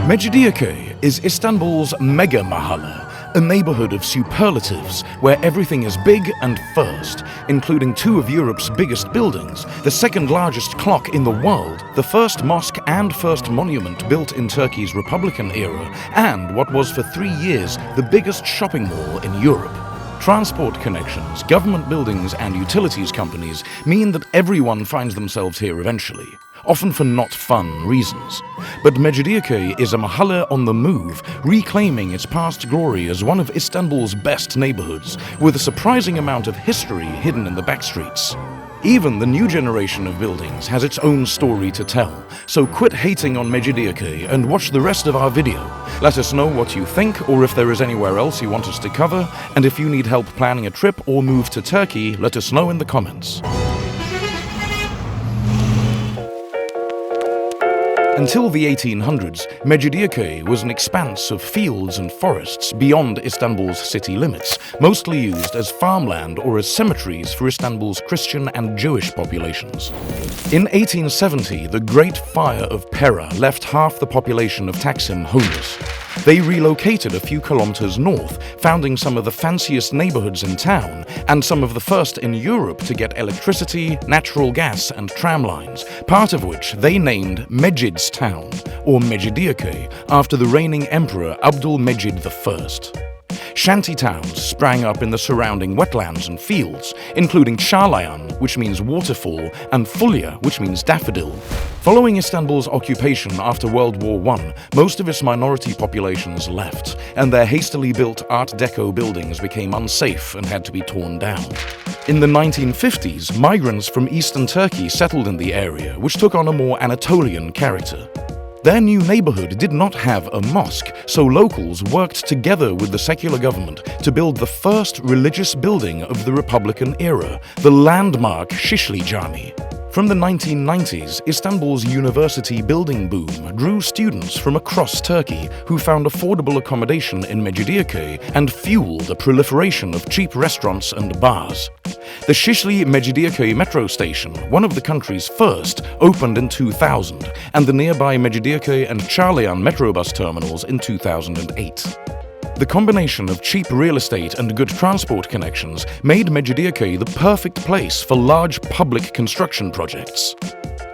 Mecidiyeköy is Istanbul's mega mahalle, a neighborhood of superlatives where everything is big and first, including two of Europe's biggest buildings, the second largest clock in the world, the first mosque and first monument built in Turkey's Republican era, and what was for 3 years the biggest shopping mall in Europe. Transport connections, government buildings and utilities companies mean that everyone finds themselves here eventually, often for not fun reasons. But Mecidiyeköy is a mahalle on the move, reclaiming its past glory as one of Istanbul's best neighborhoods, with a surprising amount of history hidden in the backstreets. Even the new generation of buildings has its own story to tell, so quit hating on Mecidiyeköy and watch the rest of our video. Let us know what you think, or if there is anywhere else you want us to cover, and if you need help planning a trip or move to Turkey, let us know in the comments. Until the 1800s, Mecidiyeköy was an expanse of fields and forests beyond Istanbul's city limits, mostly used as farmland or as cemeteries for Istanbul's Christian and Jewish populations. In 1870, the Great Fire of Pera left half the population of Taksim homeless. They relocated a few kilometers north, founding some of the fanciest neighborhoods in town, and some of the first in Europe to get electricity, natural gas and tram lines, part of which they named Mejid's Town, or Mecidiyeköy, after the reigning emperor Abdülmecid I. Shanty towns sprang up in the surrounding wetlands and fields, including Çağlayan, which means waterfall, and Fulya, which means daffodil. Following Istanbul's occupation after World War I, most of its minority populations left, and their hastily built Art Deco buildings became unsafe and had to be torn down. In the 1950s, migrants from eastern Turkey settled in the area, which took on a more Anatolian character. Their new neighborhood did not have a mosque, so locals worked together with the secular government to build the first religious building of the Republican era, the landmark Şişli Cami. From the 1990s, Istanbul's university building boom drew students from across Turkey who found affordable accommodation in Mecidiyeköy and fueled the proliferation of cheap restaurants and bars. The Şişli Mecidiyeköy metro station, one of the country's first, opened in 2000, and the nearby Mecidiyeköy and Çağlayan metrobus terminals in 2008. The combination of cheap real estate and good transport connections made Mecidiyeköy the perfect place for large public construction projects.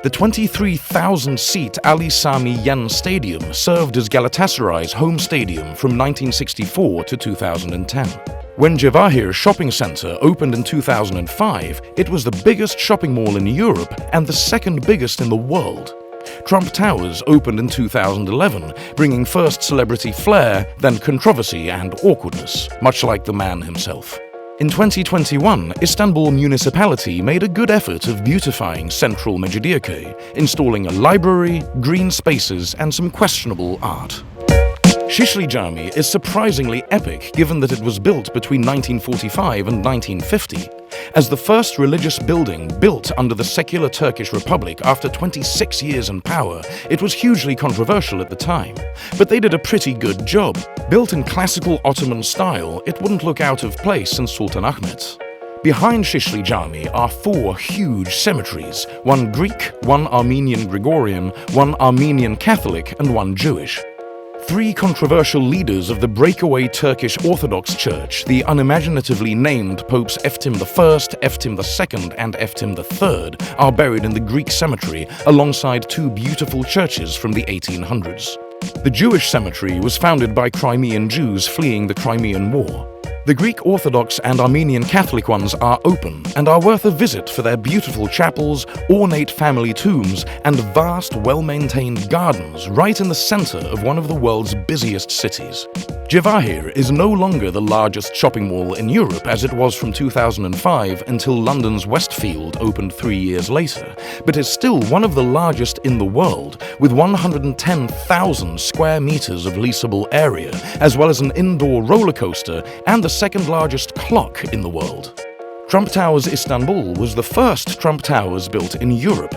The 23,000-seat Ali Sami Yen Stadium served as Galatasaray's home stadium from 1964 to 2010. When Cevahir Shopping Center opened in 2005, it was the biggest shopping mall in Europe and the second biggest in the world. Trump Towers opened in 2011, bringing first celebrity flair, then controversy and awkwardness, much like the man himself. In 2021, Istanbul municipality made a good effort of beautifying central Mecidiyeköy, installing a library, green spaces and some questionable art. Şişli Cami is surprisingly epic given that it was built between 1945 and 1950. As the first religious building built under the secular Turkish Republic after 26 years in power, it was hugely controversial at the time. But they did a pretty good job. Built in classical Ottoman style, it wouldn't look out of place in Sultanahmet. Behind Şişli Cami are 4 huge cemeteries, one Greek, one Armenian Gregorian, one Armenian Catholic and one Jewish. 3 controversial leaders of the breakaway Turkish Orthodox Church, the unimaginatively named Popes Eftim I, Eftim II and Eftim III, are buried in the Greek cemetery alongside 2 beautiful churches from the 1800s. The Jewish cemetery was founded by Crimean Jews fleeing the Crimean War. The Greek Orthodox and Armenian Catholic ones are open and are worth a visit for their beautiful chapels, ornate family tombs, and vast, well-maintained gardens right in the center of one of the world's busiest cities. Cevahir is no longer the largest shopping mall in Europe as it was from 2005 until London's Westfield opened 3 years later, but is still one of the largest in the world, with 110,000 square meters of leasable area, as well as an indoor roller coaster and the second largest clock in the world. Trump Towers Istanbul was the first Trump Towers built in Europe.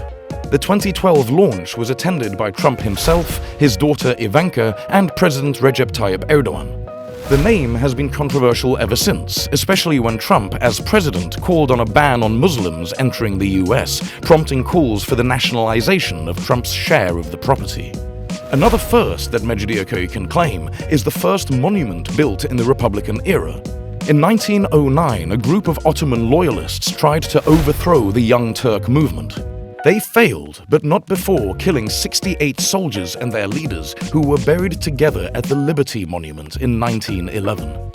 The 2012 launch was attended by Trump himself, his daughter Ivanka, and President Recep Tayyip Erdogan. The name has been controversial ever since, especially when Trump, as president, called on a ban on Muslims entering the US, prompting calls for the nationalization of Trump's share of the property. Another first that Mecidiyeköy can claim is the first monument built in the Republican era. In 1909, a group of Ottoman loyalists tried to overthrow the Young Turk movement. They failed, but not before killing 68 soldiers and their leaders who were buried together at the Liberty Monument in 1911.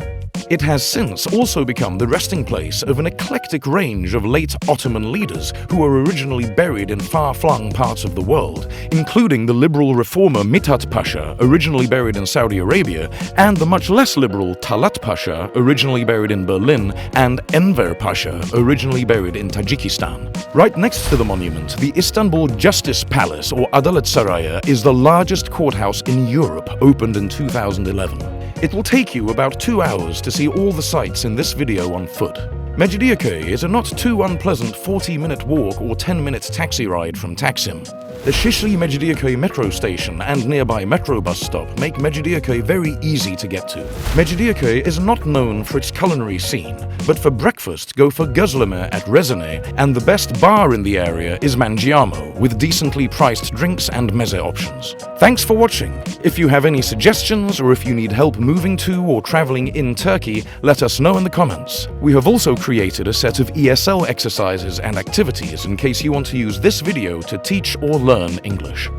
It has since also become the resting place of an eclectic range of late Ottoman leaders who were originally buried in far-flung parts of the world, including the liberal reformer Mithat Pasha, originally buried in Saudi Arabia, and the much less liberal Talat Pasha, originally buried in Berlin, and Enver Pasha, originally buried in Tajikistan. Right next to the monument, the Istanbul Justice Palace, or Adalet Sarayı, is the largest courthouse in Europe, opened in 2011. It will take you about 2 hours to see all the sights in this video on foot. Mecidiyeköy is a not too unpleasant 40-minute walk or 10-minute taxi ride from Taksim. The Şişli Mecidiyeköy metro station and nearby metro bus stop make Mecidiyeköy very easy to get to. Mecidiyeköy is not known for its culinary scene, but for breakfast go for gözleme at Rezene, and the best bar in the area is Mangiamo, with decently priced drinks and meze options. Thanks for watching. If you have any suggestions or if you need help moving to or traveling in Turkey, let us know in the comments. We have also created a set of ESL exercises and activities in case you want to use this video to teach or learn English.